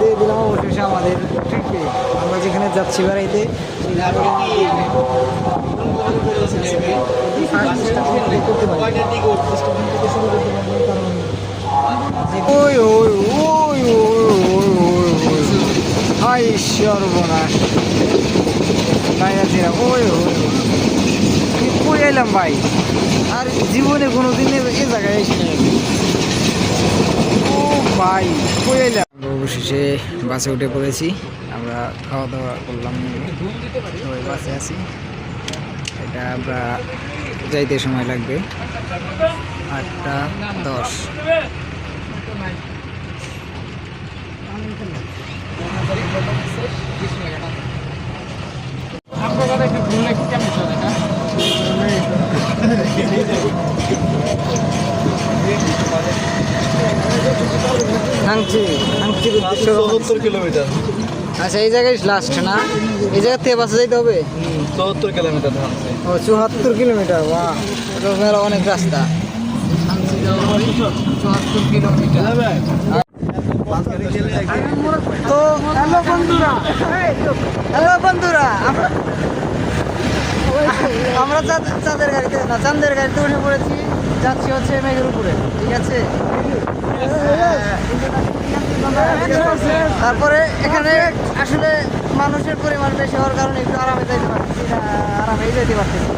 দিয়ে দিলাম অবশেষে আমাদের ট্রিপে। আমরা যেখানে যাচ্ছি বেড়াইতে ওই ওই ওই হাই সর্বনাশ ওই কই এলাম ভাই, আর জীবনে কোনোদিন এ জায়গায় এসে ও ভাই কই এলাম। অবশেষে বাসে উঠে পড়েছি, আমরা খাওয়া দাওয়া করলাম, সবাই বাসে আছি। এটা আমরা যাইতে সময় লাগবে 8:10। কিলোমিটার। আচ্ছা এই জায়গায় লাস্ট না, এই জায়গা থেকে বাসে যাইতে হবে 74 কিলোমিটার। ও 74 কিলোমিটার, বা মেলা অনেক রাস্তা। 74 কিলোমিটার। তো হ্যালো বন্ধুরা, আমরা চাঁদের গাড়িতে না চাঁদের গাড়িতে উঠে পড়েছি, যাচ্ছি হচ্ছে মেঘের উপরে, ঠিক আছে। তারপরে এখানে আসলে মানুষের পরিমাণ বেশি হওয়ার কারণে একটু আরামে যাইতে পারতেছি, আরামে যেতে পারতেছি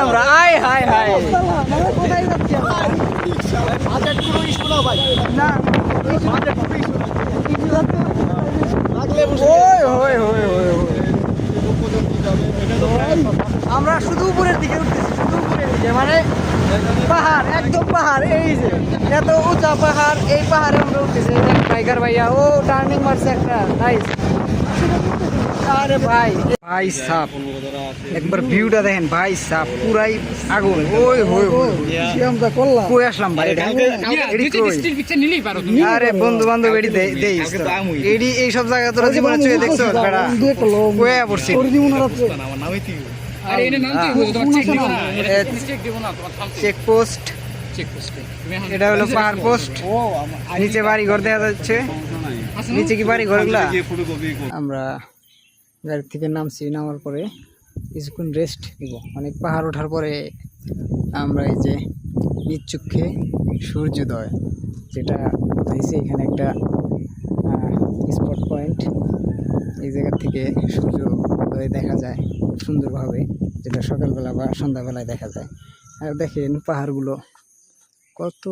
আমরা। কোথায় যাচ্ছি আমরা শুধু উপরের দিকে উঠতেছি, শুধু উপরের দিকে, মানে পাহাড়, একদম পাহাড়। এই যে এত উঁচা পাহাড়, এই পাহাড়ে আমরা উঠতেছি। বাইকার ভাইয়া ও টার্নিং মারছে একটা, নাইস। আরে ভাই ভাই সাপ, একবার ভিউটা দেখেন ভাই সাপ, পুরাই আগুন। ওই হই কই আসলাম ভাই, আরে বন্ধু বান্ধব এডি দেই এডি এইসব জায়গা তোরা জীবনে চুয়ে দেখছো বেড়া, কয়ে পড়ছি। চেকপোস্ট, এটা হলো পাহাড় পোস্ট, নিচে বাড়ি ঘর দেখা যাচ্ছে। নিচে কি বাড়ি ঘরগুলা? আমরা গাড়ি থেকে নামছি, নামার পরে কিছুক্ষণ রেস্ট নিব। অনেক পাহাড় ওঠার পরে আমরা এই যে নিচুক্ষে সূর্যোদয় যেটা হয়েছে, এখানে একটা স্পট পয়েন্ট, এই জায়গা থেকে সূর্যোদয় দেখা যায় সুন্দরভাবে, যেটা সকালবেলা বা সন্ধ্যাবেলায় দেখা যায়। আর দেখেন পাহাড়গুলো কত